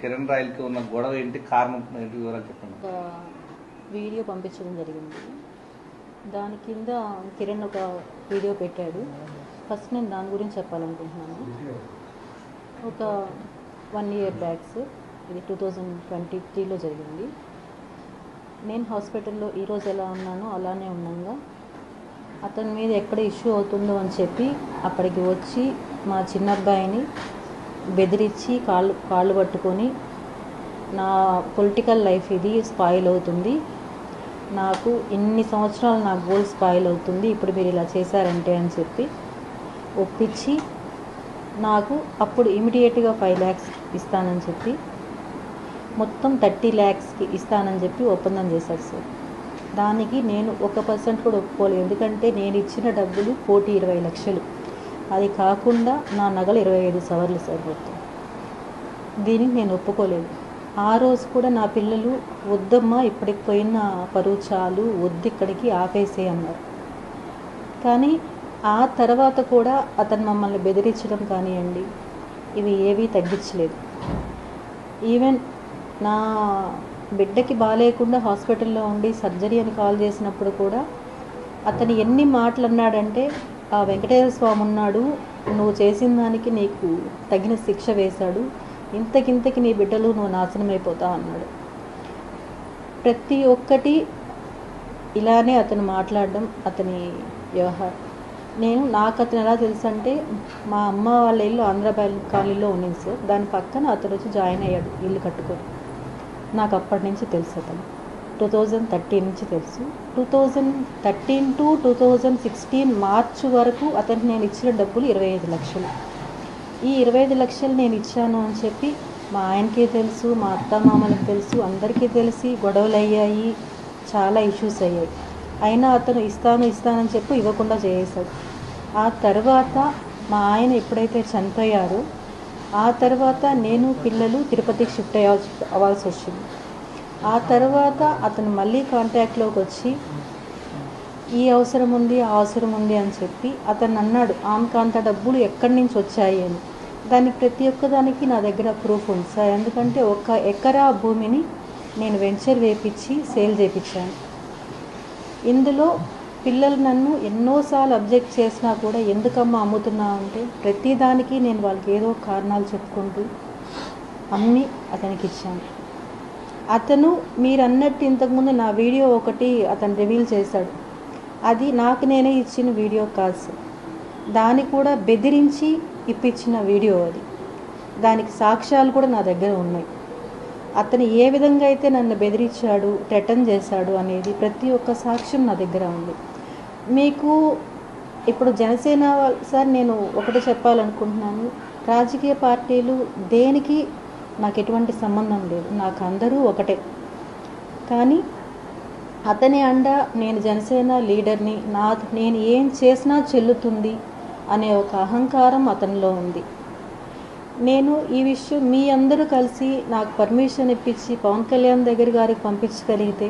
కిరణ్ రాయల్కి ఉన్న గొడవ ఏంటి, కారణం ఏంటి, వివరాలు చెప్పండి. ఒక వీడియో పంపించడం జరిగింది. దాని కింద కిరణ్ ఒక వీడియో పెట్టాడు. ఫస్ట్ నేను దాని గురించి చెప్పాలనుకుంటున్నాను. ఒక 1 year బ్యాక్స్, ఇది 2023లో జరిగింది. నేను హాస్పిటల్లో ఈరోజు ఎలా ఉన్నానో అలానే ఉన్నాగా అతని మీద ఎక్కడ ఇష్యూ అవుతుందో అని చెప్పి అక్కడికి వచ్చి మా చిన్న అబ్బాయిని బెదిరించి కాళ్ళు పట్టుకొని, నా పొలిటికల్ లైఫ్ ఇది స్పాయిల్ అవుతుంది, నాకు ఇన్ని సంవత్సరాలు నా గోల్ స్పాయిల్ అవుతుంది, ఇప్పుడు మీరు ఇలా చేశారంటే అని చెప్పి ఒప్పించి నాకు అప్పుడు ఇమీడియట్గా 5 lakhs ఇస్తానని చెప్పి మొత్తం 30 lakhsకి ఇస్తానని చెప్పి ఒప్పందం చేశారు సార్. దానికి నేను 1% కూడా ఒప్పుకోలేదు. ఎందుకంటే నేను ఇచ్చిన డబ్బులు 1,20 లక్షలు, అది కాకుండా నా నగలు 25 సవర్లు సార్ మొత్తం. దీనికి నేను ఒప్పుకోలేదు. ఆ రోజు కూడా నా పిల్లలు వద్దమ్మా, ఇప్పటికి పోయిన పరువు చాలు, వద్దు ఇక్కడికి ఆపేసే అన్నారు. కానీ ఆ తర్వాత కూడా అతను మమ్మల్ని బెదిరించడం కానివ్వండి, ఇవి ఏవీ తగ్గించలేదు. ఈవెన్ నా బిడ్డకి బాగాలేకుండా హాస్పిటల్లో ఉండి సర్జరీ అని కాల్ చేసినప్పుడు కూడా అతను ఎన్ని మాటలు అన్నాడంటే, ఆ వెంకటేశ్వర స్వామి ఉన్నాడు, నువ్వు చేసిన దానికి నీకు తగిన శిక్ష వేశాడు, ఇంతకింతకి నీ బిడ్డలు నువ్వు నాశనం అయిపోతా అన్నాడు. ప్రతి ఒక్కటి ఇలానే అతను మాట్లాడడం, అతని వ్యవహారం. నాకు అతను ఎలా తెలుసు అంటే, మా అమ్మ వాళ్ళ ఇల్లు ఆంధ్ర కాలనీలో ఉండింది సార్. దాని పక్కన అతను వచ్చి జాయిన్ అయ్యాడు ఇల్లు కట్టుకొని. నాకు అప్పటి నుంచి తెలుసు అతను, 2013 నుంచి తెలుసు. 2013 to 2016 మార్చి వరకు అతనికి నేను ఇచ్చిన డబ్బులు 25 లక్షలు. ఈ 25 లక్షలు నేను ఇచ్చాను అని చెప్పి మా ఆయనకి తెలుసు, మా అత్తమామలకు తెలుసు, అందరికీ తెలిసి గొడవలు అయ్యాయి, చాలా ఇష్యూస్ అయ్యాయి. అయినా అతను ఇస్తానని చెప్పి ఇవ్వకుండా చేసేశాడు. ఆ తర్వాత మా ఆయన ఎప్పుడైతే చనిపోయారో ఆ తర్వాత నేను పిల్లలు తిరుపతికి షిఫ్ట్ అవ్వాల్సి వచ్చింది. ఆ తర్వాత అతను మళ్ళీ కాంటాక్ట్లోకి వచ్చి ఈ అవసరం ఉంది, ఆ అవసరం ఉంది అని చెప్పి అతను అన్నాడు, ఆమెకు అంత డబ్బులు ఎక్కడి నుంచి వచ్చాయి అని. దానికి ప్రతి ఒక్కదానికి నా దగ్గర ప్రూఫ్ ఉంది సార్. ఎందుకంటే 1 ఎకరా భూమిని నేను వెంచర్ వేపించి సేల్ చేయించాను. ఇందులో పిల్లలు నన్ను ఎన్నోసార్లు అబ్జెక్ట్ చేసినా కూడా ఎందుకమ్మా అమ్ముతున్నా అంటే, ప్రతిదానికి నేను వాళ్ళకి ఏదో కారణాలు చెప్పుకుంటూ అమ్మి అతనికి ఇచ్చాను. అతను మీరు అన్నట్టు ఇంతకుముందు నా వీడియో ఒకటి అతను రివీల్ చేశాడు. అది నాకు నేనే ఇచ్చిన వీడియో కాదు సార్, దాన్ని కూడా బెదిరించి ఇప్పించిన వీడియో అది. దానికి సాక్ష్యాలు కూడా నా దగ్గర ఉన్నాయి. అతను ఏ విధంగా అయితే నన్ను బెదిరించాడు, థ్రెటన్ చేశాడు అనేది ప్రతి ఒక్క సాక్ష్యం నా దగ్గర ఉంది. మీకు ఇప్పుడు జనసేన సార్, నేను ఒకటి చెప్పాలనుకుంటున్నాను, రాజకీయ పార్టీలు దేనికి నాకు ఎటువంటి సంబంధం లేదు, నాకు అందరూ ఒకటే. కానీ అతని అండ నేను జనసేన లీడర్ని, నేను ఏం చేసినా చెల్లుతుంది అనే ఒక అహంకారం అతనిలో ఉంది. నేను ఈ విషయం మీ అందరూ కలిసి నాకు పర్మిషన్ ఇప్పించి పవన్ కళ్యాణ్ గారికి పంపించగలిగితే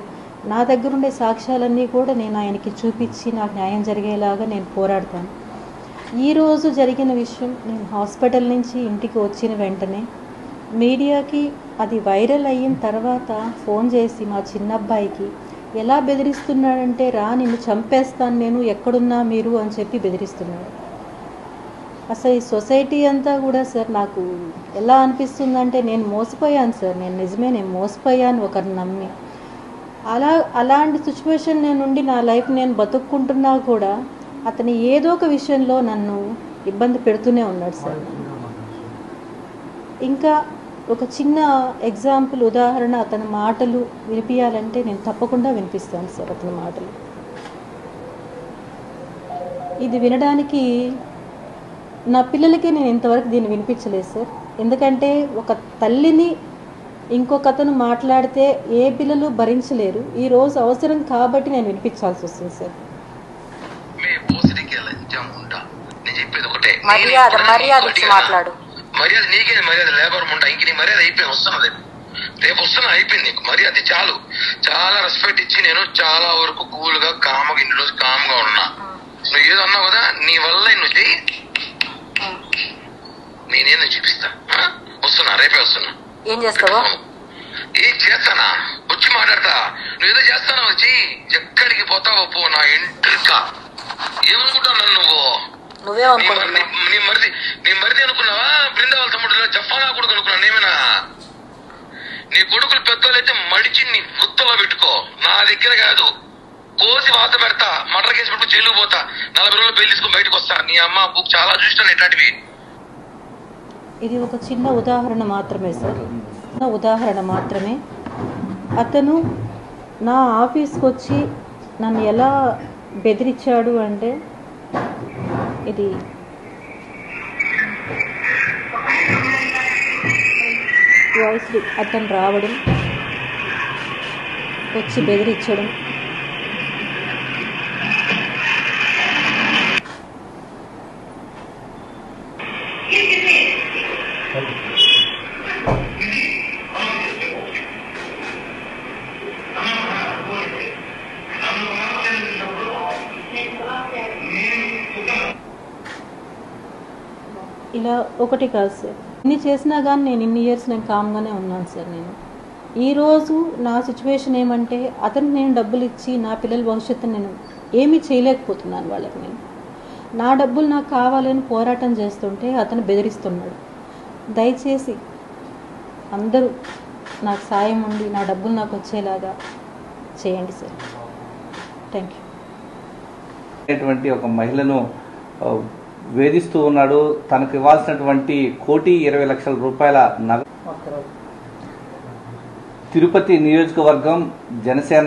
నా దగ్గర ఉండే సాక్ష్యాలన్నీ కూడా నేను ఆయనకి చూపించి నాకు న్యాయం జరిగేలాగా నేను పోరాడతాను. ఈరోజు జరిగిన విషయం, నేను హాస్పిటల్ నుంచి ఇంటికి వచ్చిన వెంటనే మీడియాకి అది వైరల్ అయిన తర్వాత ఫోన్ చేసి మా చిన్నబ్బాయికి ఎలా బెదిరిస్తున్నాడంటే, రా నిన్ను చంపేస్తాను నేను, ఎక్కడున్నా మీరు అని చెప్పి బెదిరిస్తున్నాడు. అసలు ఈ సొసైటీ అంతా కూడా సార్ నాకు ఎలా అనిపిస్తుందంటే, నేను మోసపోయాను సార్, నేను మోసపోయాను ఒకరిని నమ్మి. అలాంటి సిచ్యువేషన్ నుండి నా లైఫ్ నేను బతుక్కుంటున్నా కూడా అతని ఏదో ఒక విషయంలో నన్ను ఇబ్బంది పెడుతూనే ఉన్నాడు సార్. ఇంకా ఒక చిన్న ఎగ్జాంపుల్, ఉదాహరణ, అతని మాటలు వినిపించాలంటే నేను తప్పకుండా వినిపిస్తాను సార్. అతని మాటలు ఇది వినడానికి నా పిల్లలకి నేను ఇంతవరకు దీన్ని వినిపించలేదు సార్. ఎందుకంటే ఒక తల్లిని ఇంకొక అతను మాట్లాడితే ఏ పిల్లలు భరించలేరు. ఈరోజు అవసరం కాబట్టి నేను వినిపించాల్సి వస్తుంది సార్. మర్యాద నీకే, మర్యాద లేబర్ ఉంటా, ఇంక నీ మర్యాద అయిపోయింది, వస్తున్నది రేపు వస్తున్నా, అయిపోయింది మర్యాద చాలు. చాలా రెస్పెక్ట్ ఇచ్చి నేను చాలా వరకు కూల్ గా కామ్గా ఇన్ని రోజు కామ్గా ఉన్నా. నువ్వు ఏదో అన్నావు కదా, నీ వల్ల నువ్వు చెయ్యి, నేనేదో చూపిస్తా. వస్తున్నా, రేపే వస్తున్నా. ఏం చేస్తావా? ఏం చేస్తానా? వచ్చి మాట్లాడతా. నువ్వేదో చేస్తానా? వచ్చి ఎక్కడికి పోతావో పో. నా ఎంట్రిక ఏమనుకుంటావు నన్ను నువ్వు? నీ మరిది అనుకున్నావా? బృందావల తమ్ముడు జఫానా కొడుకు అనుకున్నా నేమేనా? నీ కొడుకులు పెద్దోళ్ళైతే మడిచి నీ గుత్తలో పెట్టుకో. నా దగ్గర కాదు. కోసి వాత పెడతా. మర్డర్ కేసు పెట్టుకు జైలుకు పోతా. 40 రోజులు బెయిల్ తీసుకుని బయటకు వస్తా. నీ అమ్మ బుక్ చాలా చూస్తాను ఇట్లాంటివి. ఇది ఒక చిన్న ఉదాహరణ మాత్రమే సార్, చిన్న ఉదాహరణ మాత్రమే. అతను నా ఆఫీస్కి వచ్చి నన్ను ఎలా బెదిరించాడు అంటే, ఇది వాయిస్ అతను రావడం, వచ్చి బెదిరించడం, ఇలా ఒకటి కాదు సార్. ఇన్ని చేసినా కానీ నేను ఇన్ని ఇయర్స్ నేను కామ్గానే ఉన్నాను సార్. నేను ఈరోజు నా సిచ్యువేషన్ ఏమంటే, అతనికి నేను డబ్బులు ఇచ్చి నా పిల్లల భవిష్యత్తు నేను ఏమీ చేయలేకపోతున్నాను వాళ్ళకి. నేను నా డబ్బులు నాకు కావాలని పోరాటం చేస్తుంటే అతను బెదిరిస్తున్నాడు. దయచేసి అందరూ నాకు సాయం ఉండి నా డబ్బులు నాకు వచ్చేలాగా చేయండి సార్. Thank you. ఒక మహిళను వేధిస్తూ ఉన్నాడు. తనకు ఇవ్వాల్సినటువంటి 1,20,00,000 రూపాయల నగదు. తిరుపతి నియోజకవర్గం జనసేన